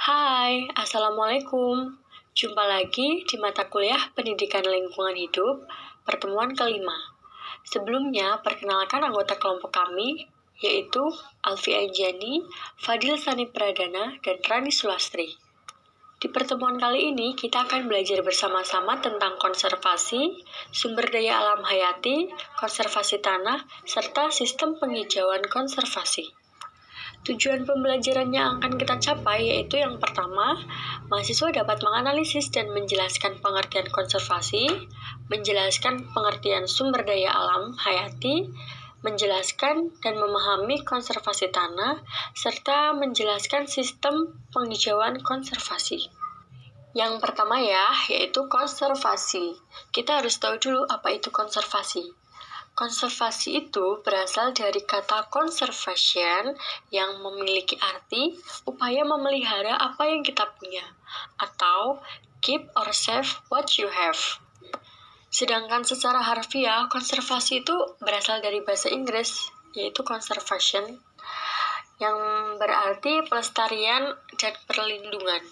Hai, Assalamualaikum. Jumpa lagi di mata kuliah Pendidikan Lingkungan Hidup, pertemuan kelima. Sebelumnya, perkenalkan anggota kelompok kami, yaitu Alfi Anjani, Fadil Sani Pradana, dan Rani Sulastri. Di pertemuan kali ini, kita akan belajar bersama-sama tentang konservasi, sumber daya alam hayati, konservasi tanah, serta sistem penghijauan konservasi. Tujuan pembelajaran yang akan kita capai yaitu yang pertama, mahasiswa dapat menganalisis dan menjelaskan pengertian konservasi, menjelaskan pengertian sumber daya alam hayati, menjelaskan dan memahami konservasi tanah, serta menjelaskan sistem penghijauan konservasi. Yang pertama yaitu konservasi. Kita harus tahu dulu apa itu konservasi. Konservasi itu berasal dari kata conservation yang memiliki arti upaya memelihara apa yang kita punya atau keep or save what you have. Sedangkan secara harfiah, konservasi itu berasal dari bahasa Inggris yaitu conservation yang berarti pelestarian dan perlindungan.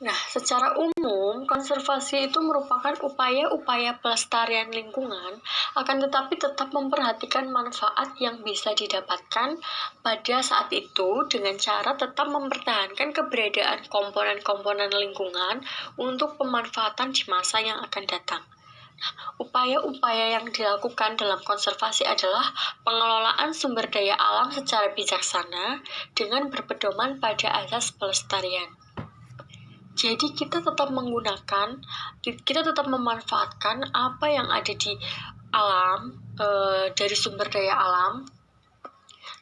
Nah, secara umum, konservasi itu merupakan upaya-upaya pelestarian lingkungan, akan tetapi tetap memperhatikan manfaat yang bisa didapatkan pada saat itu dengan cara tetap mempertahankan keberadaan komponen-komponen lingkungan untuk pemanfaatan di masa yang akan datang. Upaya-upaya yang dilakukan dalam konservasi adalah pengelolaan sumber daya alam secara bijaksana dengan berpedoman pada asas pelestarian. Jadi kita tetap memanfaatkan apa yang ada di alam, dari sumber daya alam,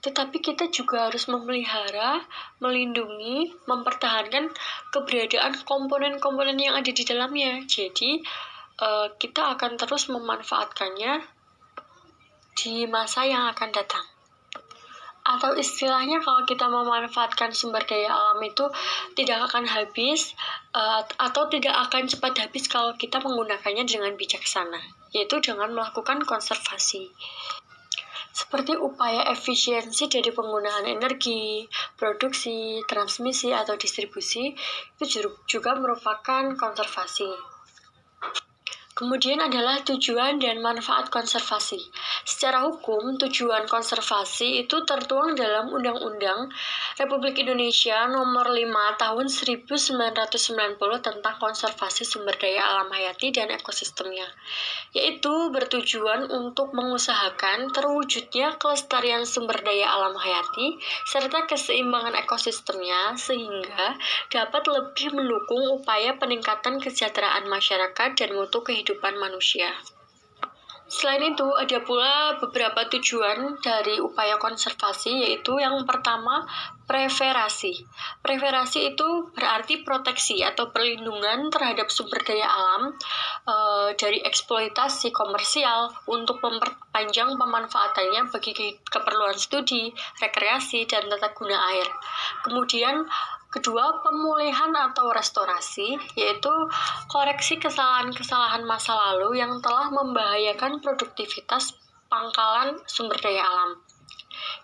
tetapi kita juga harus memelihara, melindungi, mempertahankan keberadaan komponen-komponen yang ada di dalamnya. Jadi kita akan terus memanfaatkannya di masa yang akan datang. Atau istilahnya kalau kita memanfaatkan sumber daya alam itu tidak akan habis atau tidak akan cepat habis kalau kita menggunakannya dengan bijaksana, yaitu dengan melakukan konservasi. Seperti upaya efisiensi dari penggunaan energi, produksi, transmisi, atau distribusi, itu juga merupakan konservasi. Kemudian adalah tujuan dan manfaat konservasi. Secara hukum, tujuan konservasi itu tertuang dalam Undang-Undang Republik Indonesia Nomor 5 Tahun 1990 tentang konservasi sumber daya alam hayati dan ekosistemnya, yaitu bertujuan untuk mengusahakan terwujudnya kelestarian sumber daya alam hayati serta keseimbangan ekosistemnya sehingga dapat lebih mendukung upaya peningkatan kesejahteraan masyarakat dan mutu kehidupan manusia. Selain itu, ada pula beberapa tujuan dari upaya konservasi, yaitu yang pertama, preservasi. Preservasi itu berarti proteksi atau perlindungan terhadap sumber daya alam dari eksploitasi komersial untuk memperpanjang pemanfaatannya bagi keperluan studi, rekreasi, dan tata guna air. Kemudian, kedua, pemulihan atau restorasi, yaitu koreksi kesalahan-kesalahan masa lalu yang telah membahayakan produktivitas pangkalan sumber daya alam.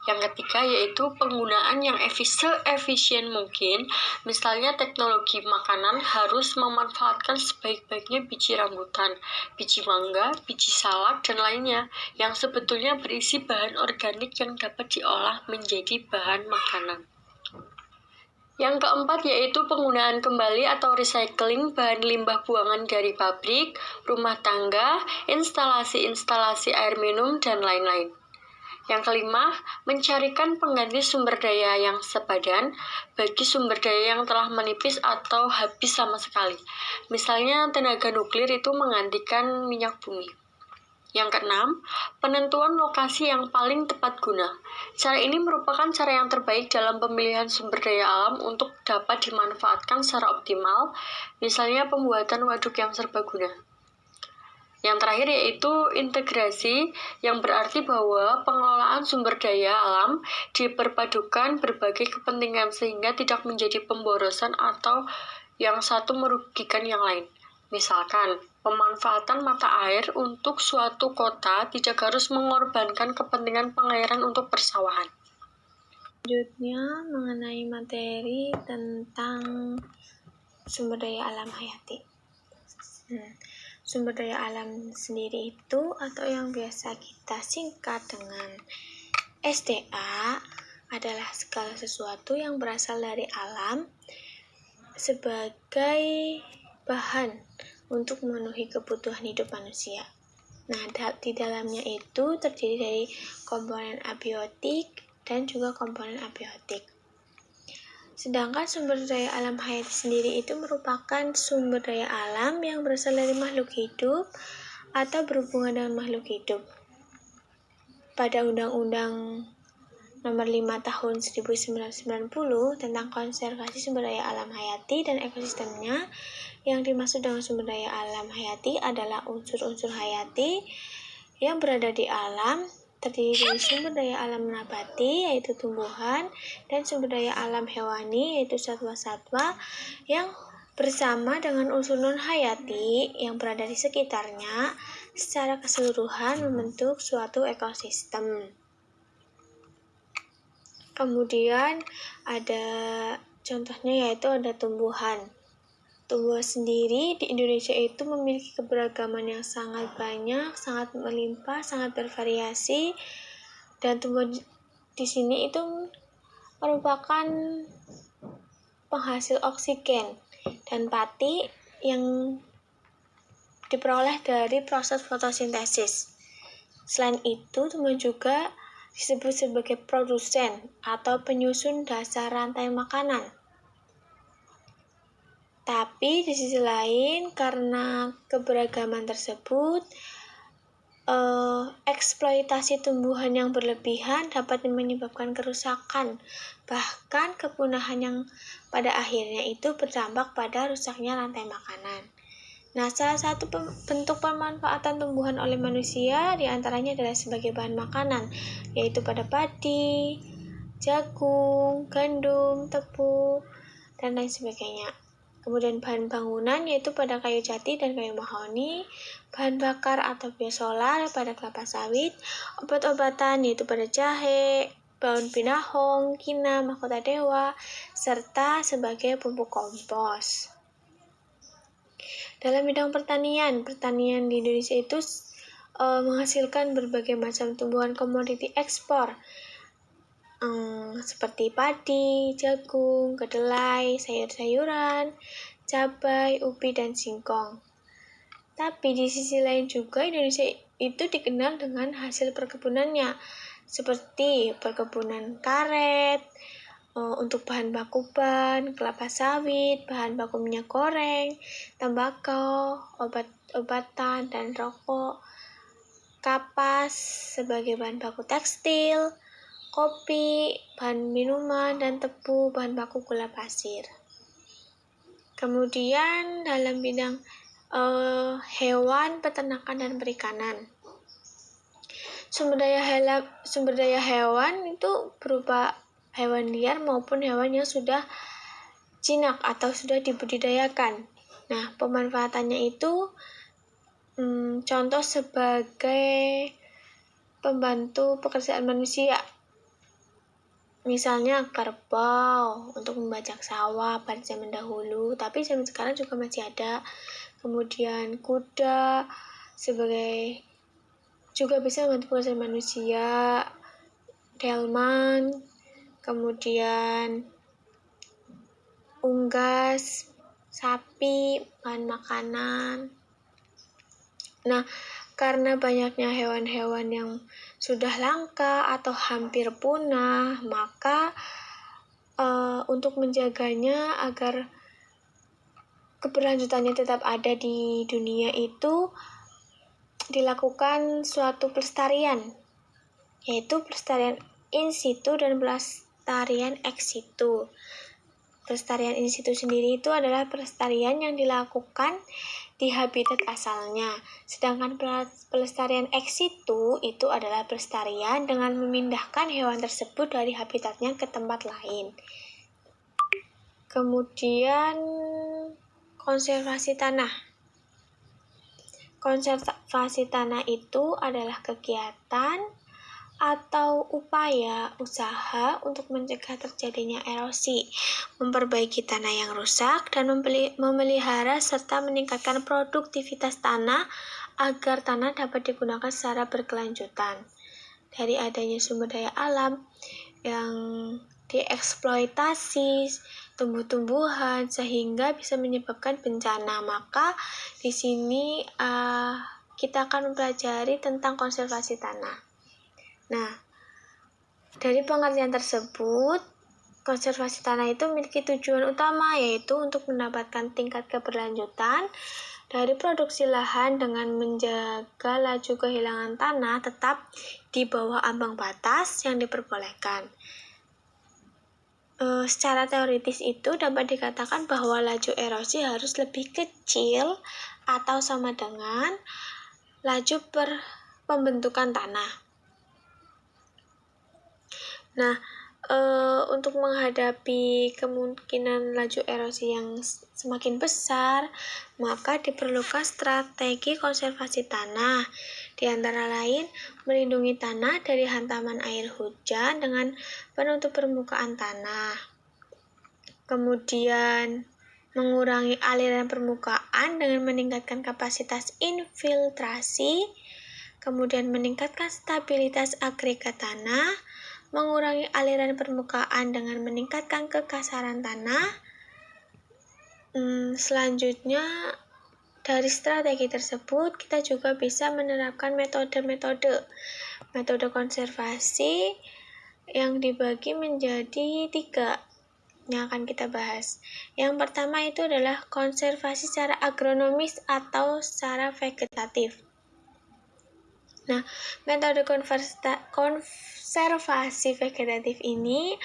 Yang ketiga yaitu penggunaan yang efisien mungkin, misalnya teknologi makanan harus memanfaatkan sebaik-baiknya biji rambutan, biji mangga, biji salak, dan lainnya yang sebetulnya berisi bahan organik yang dapat diolah menjadi bahan makanan. Yang keempat yaitu penggunaan kembali atau recycling bahan limbah buangan dari pabrik, rumah tangga, instalasi-instalasi air minum, dan lain-lain. Yang kelima, mencarikan pengganti sumber daya yang sepadan bagi sumber daya yang telah menipis atau habis sama sekali. Misalnya tenaga nuklir itu menggantikan minyak bumi. Yang keenam, penentuan lokasi yang paling tepat guna. Cara ini merupakan cara yang terbaik dalam pemilihan sumber daya alam untuk dapat dimanfaatkan secara optimal, misalnya pembuatan waduk yang serbaguna. Yang terakhir yaitu integrasi, yang berarti bahwa pengelolaan sumber daya alam diperpadukan berbagai kepentingan sehingga tidak menjadi pemborosan atau yang satu merugikan yang lain. Misalkan, pemanfaatan mata air untuk suatu kota tidak harus mengorbankan kepentingan pengairan untuk persawahan. Selanjutnya mengenai materi tentang sumber daya alam hayati. Sumber daya alam sendiri itu atau yang biasa kita singkat dengan SDA adalah segala sesuatu yang berasal dari alam sebagai bahan untuk memenuhi kebutuhan hidup manusia. Nah, di dalamnya itu terdiri dari komponen abiotik dan juga komponen abiotik. Sedangkan sumber daya alam hayati sendiri itu merupakan sumber daya alam yang berasal dari makhluk hidup atau berhubungan dengan makhluk hidup. Pada Undang-Undang Nomor 5 Tahun 1990 tentang konservasi sumber daya alam hayati dan ekosistemnya, yang dimaksud dengan sumber daya alam hayati adalah unsur-unsur hayati yang berada di alam, terdiri dari sumber daya alam nabati yaitu tumbuhan dan sumber daya alam hewani yaitu satwa-satwa yang bersama dengan unsur non-hayati yang berada di sekitarnya secara keseluruhan membentuk suatu ekosistem. Kemudian ada contohnya yaitu ada tumbuhan. Tumbuhan sendiri di Indonesia itu memiliki keberagaman yang sangat banyak, sangat melimpah, sangat bervariasi, dan tumbuhan di sini itu merupakan penghasil oksigen dan pati yang diperoleh dari proses fotosintesis. Selain itu, tumbuhan juga disebut sebagai produsen atau penyusun dasar rantai makanan. Tapi di sisi lain, karena keberagaman tersebut, eksploitasi tumbuhan yang berlebihan dapat menyebabkan kerusakan, bahkan kepunahan yang pada akhirnya itu berdampak pada rusaknya rantai makanan. Nah, salah satu bentuk pemanfaatan tumbuhan oleh manusia diantaranya adalah sebagai bahan makanan, yaitu pada padi, jagung, gandum, tebu, dan lain sebagainya. Kemudian bahan bangunan yaitu pada kayu jati dan kayu mahoni, bahan bakar atau biosolar pada kelapa sawit, obat-obatan yaitu pada jahe, daun pinahong, kina, mahkota dewa, serta sebagai pupuk kompos. Dalam bidang pertanian di Indonesia itu menghasilkan berbagai macam tumbuhan komoditi ekspor, seperti padi, jagung, kedelai, sayur-sayuran, cabai, ubi, dan singkong. Tapi di sisi lain juga Indonesia itu dikenal dengan hasil perkebunannya, seperti perkebunan karet, untuk bahan baku ban, kelapa sawit, bahan baku minyak goreng, tembakau, obat-obatan, dan rokok, kapas sebagai bahan baku tekstil, kopi, bahan minuman, dan tebu, bahan baku gula pasir. Kemudian dalam bidang hewan, peternakan, dan perikanan. Sumber daya hewan itu berupa hewan liar maupun hewan yang sudah jinak atau sudah dibudidayakan. Nah, pemanfaatannya itu contoh sebagai pembantu pekerjaan manusia. Misalnya kerbau untuk membajak sawah pada zaman dahulu, tapi zaman sekarang juga masih ada. Kemudian kuda sebagai juga bisa membantu pekerjaan manusia, delman, kemudian unggas, sapi, bahan makanan. Nah, karena banyaknya hewan-hewan yang sudah langka atau hampir punah, maka untuk menjaganya agar keberlanjutannya tetap ada di dunia itu dilakukan suatu pelestarian, yaitu pelestarian in situ dan pelestarian ex situ. Pelestarian in situ sendiri itu adalah pelestarian yang dilakukan di habitat asalnya. Sedangkan pelestarian ex situ itu adalah pelestarian dengan memindahkan hewan tersebut dari habitatnya ke tempat lain. Kemudian konservasi tanah. Konservasi tanah itu adalah kegiatan atau upaya usaha untuk mencegah terjadinya erosi, memperbaiki tanah yang rusak, dan memelihara serta meningkatkan produktivitas tanah agar tanah dapat digunakan secara berkelanjutan. Dari adanya sumber daya alam yang dieksploitasi tumbuh-tumbuhan sehingga bisa menyebabkan bencana. Maka di sini kita akan mempelajari tentang konservasi tanah. Nah, dari pengertian tersebut, konservasi tanah itu memiliki tujuan utama, yaitu untuk mendapatkan tingkat keberlanjutan dari produksi lahan dengan menjaga laju kehilangan tanah tetap di bawah ambang batas yang diperbolehkan. Secara teoritis itu dapat dikatakan bahwa laju erosi harus lebih kecil atau sama dengan laju pembentukan tanah. Nah, untuk menghadapi kemungkinan laju erosi yang semakin besar, maka diperlukan strategi konservasi tanah. Di antara lain, melindungi tanah dari hantaman air hujan dengan penutup permukaan tanah. Kemudian, mengurangi aliran permukaan dengan meningkatkan kapasitas infiltrasi. Kemudian, meningkatkan stabilitas agregat tanah. Mengurangi aliran permukaan dengan meningkatkan kekasaran tanah. Selanjutnya, dari strategi tersebut, kita juga bisa menerapkan metode konservasi yang dibagi menjadi 3 yang akan kita bahas. Yang pertama itu adalah konservasi secara agronomis atau secara vegetatif. Nah, metode konservasi vegetatif ini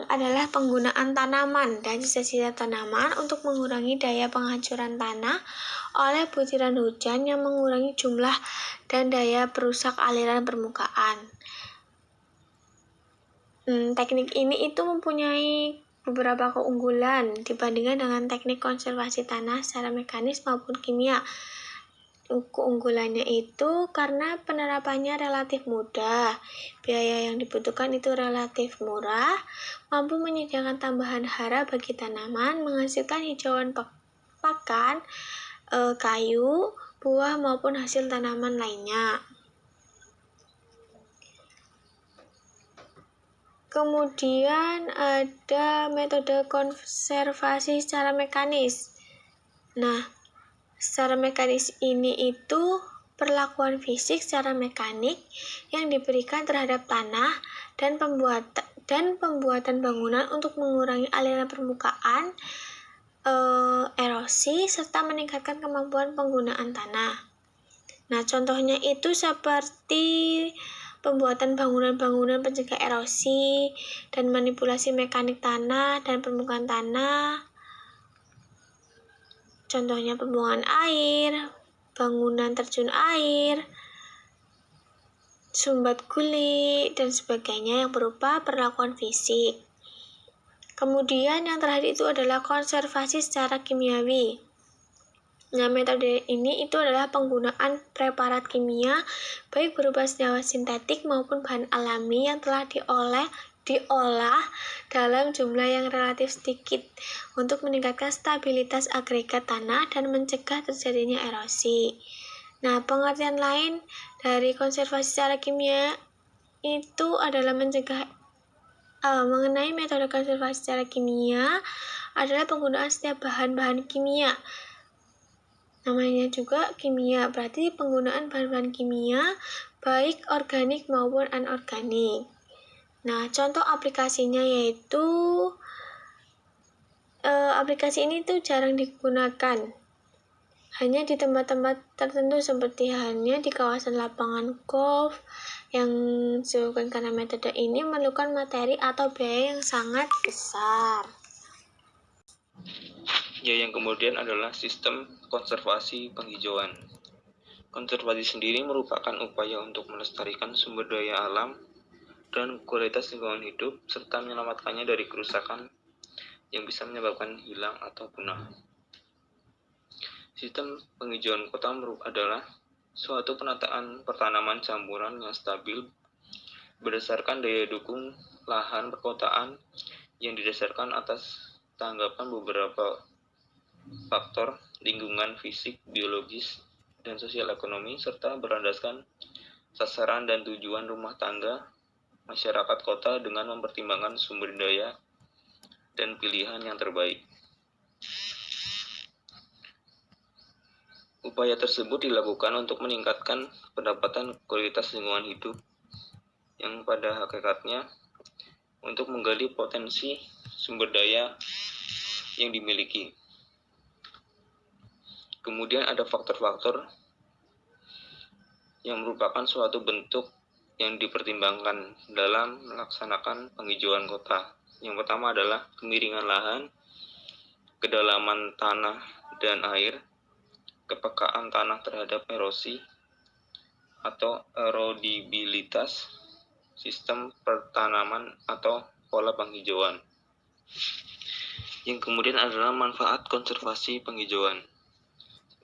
adalah penggunaan tanaman dan sisa-sisa tanaman untuk mengurangi daya penghancuran tanah oleh butiran hujan yang mengurangi jumlah dan daya perusak aliran permukaan. Teknik ini itu mempunyai beberapa keunggulan dibandingkan dengan teknik konservasi tanah secara mekanis maupun kimia. Keunggulannya itu karena penerapannya relatif mudah, biaya yang dibutuhkan itu relatif murah, mampu menyediakan tambahan hara bagi tanaman, menghasilkan hijauan pakan, kayu, buah maupun hasil tanaman lainnya. Kemudian ada metode konservasi secara mekanis. Nah, secara mekanis ini itu perlakuan fisik secara mekanik yang diberikan terhadap tanah dan pembuatan bangunan untuk mengurangi aliran permukaan, erosi, serta meningkatkan kemampuan penggunaan tanah. Nah, contohnya itu seperti pembuatan bangunan-bangunan pencegah erosi dan manipulasi mekanik tanah dan permukaan tanah. Contohnya pembuangan air, bangunan terjun air, sumbat guli, dan sebagainya yang berupa perlakuan fisik. Kemudian yang terakhir itu adalah konservasi secara kimiawi. Nah, metode ini itu adalah penggunaan preparat kimia baik berupa senyawa sintetik maupun bahan alami yang telah diolah dalam jumlah yang relatif sedikit untuk meningkatkan stabilitas agregat tanah dan mencegah terjadinya erosi. Nah, pengertian lain dari konservasi secara kimia itu adalah mengenai metode konservasi secara kimia adalah penggunaan setiap bahan-bahan kimia. Namanya juga kimia, berarti penggunaan bahan-bahan kimia baik organik maupun anorganik. Nah, contoh aplikasinya yaitu aplikasi ini tuh jarang digunakan. Hanya di tempat-tempat tertentu seperti halnya di kawasan lapangan golf yang disebabkan karena metode ini memerlukan materi atau biaya yang sangat besar. Ya, yang kemudian adalah sistem konservasi penghijauan. Konservasi sendiri merupakan upaya untuk melestarikan sumber daya alam dan kualitas lingkungan hidup, serta menyelamatkannya dari kerusakan yang bisa menyebabkan hilang atau punah. Sistem penghijauan kota adalah Suatu penataan pertanaman campuran yang stabil berdasarkan daya dukung lahan perkotaan yang didasarkan atas tanggapan beberapa faktor lingkungan fisik, biologis, dan sosial ekonomi, serta berlandaskan sasaran dan tujuan rumah tangga masyarakat kota dengan mempertimbangkan sumber daya dan pilihan yang terbaik. Upaya tersebut dilakukan untuk meningkatkan pendapatan kualitas lingkungan hidup yang pada hakikatnya untuk menggali potensi sumber daya yang dimiliki. Kemudian ada faktor-faktor yang merupakan suatu bentuk yang dipertimbangkan dalam melaksanakan penghijauan kota. Yang pertama adalah kemiringan lahan, kedalaman tanah dan air, kepekaan tanah terhadap erosi atau erodibilitas, sistem pertanaman atau pola penghijauan. Yang kemudian adalah manfaat konservasi penghijauan.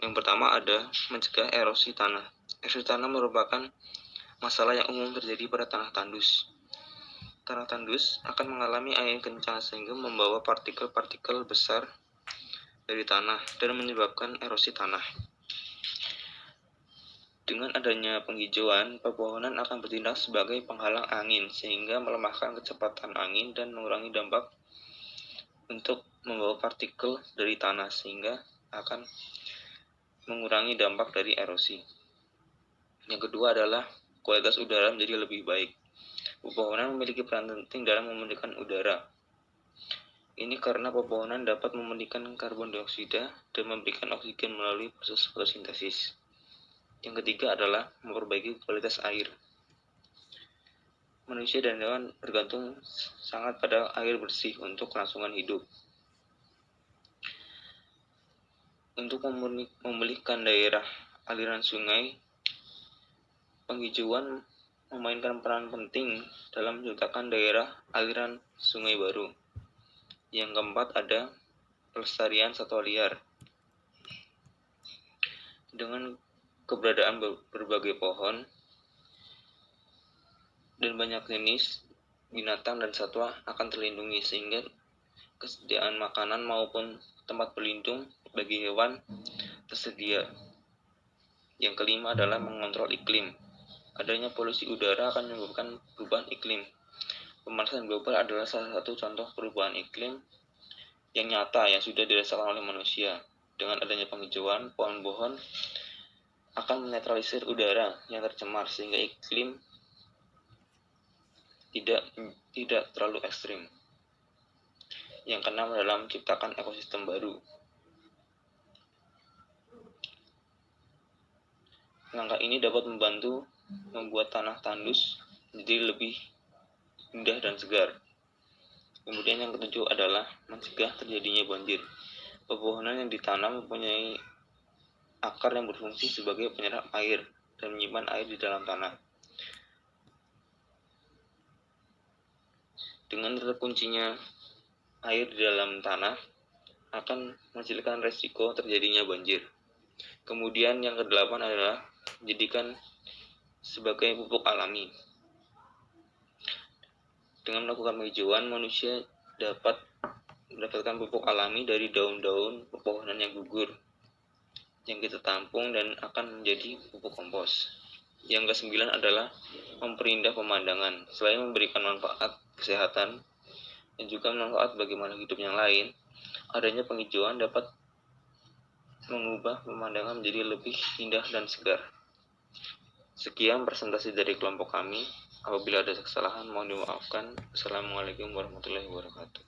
Yang pertama ada mencegah erosi tanah. Erosi tanah merupakan masalah yang umum terjadi pada tanah tandus. Tanah tandus akan mengalami angin kencang sehingga membawa partikel-partikel besar dari tanah dan menyebabkan erosi tanah. Dengan adanya penghijauan, pepohonan akan bertindak sebagai penghalang angin sehingga melemahkan kecepatan angin dan mengurangi dampak untuk membawa partikel dari tanah sehingga akan mengurangi dampak dari erosi. Yang kedua adalah kualitas udara menjadi lebih baik. Pepohonan memiliki peran penting dalam memurnikan udara. Ini karena pepohonan dapat memurnikan karbon dioksida dan memberikan oksigen melalui proses fotosintesis. Yang ketiga adalah memperbaiki kualitas air. Manusia dan hewan bergantung sangat pada air bersih untuk kelangsungan hidup. Untuk memulihkan daerah aliran sungai, penghijauan memainkan peran penting dalam menciptakan daerah aliran sungai baru. Yang keempat ada pelestarian satwa liar. Dengan keberadaan berbagai pohon dan banyak jenis binatang dan satwa akan terlindungi sehingga kesediaan makanan maupun tempat berlindung bagi hewan tersedia. Yang kelima adalah mengontrol iklim. Adanya polusi udara akan menyebabkan perubahan iklim. Pemanasan global adalah salah satu contoh perubahan iklim yang nyata yang sudah dirasakan oleh manusia. Dengan adanya penghijauan, pohon-pohon akan menetralisir udara yang tercemar sehingga iklim tidak terlalu ekstrim. Yang keenam adalah menciptakan ekosistem baru. Langkah ini dapat membantu membuat tanah tandus menjadi lebih indah dan segar. Kemudian yang ketujuh adalah mencegah terjadinya banjir. Pepohonan yang ditanam mempunyai akar yang berfungsi sebagai penyerap air dan menyimpan air di dalam tanah. Dengan terkuncinya air di dalam tanah akan menghasilkan resiko terjadinya banjir. Kemudian yang kedelapan adalah menjadikan sebagai pupuk alami. Dengan melakukan penghijauan, manusia dapat mendapatkan pupuk alami dari daun-daun pepohonan yang gugur yang kita tampung dan akan menjadi pupuk kompos. Yang kesembilan adalah memperindah pemandangan. Selain memberikan manfaat kesehatan dan juga manfaat bagi makhluk hidup yang lain, adanya penghijauan dapat mengubah pemandangan menjadi lebih indah dan segar. Sekian presentasi dari kelompok kami. Apabila ada kesalahan mohon dimaafkan. Assalamualaikum warahmatullahi wabarakatuh.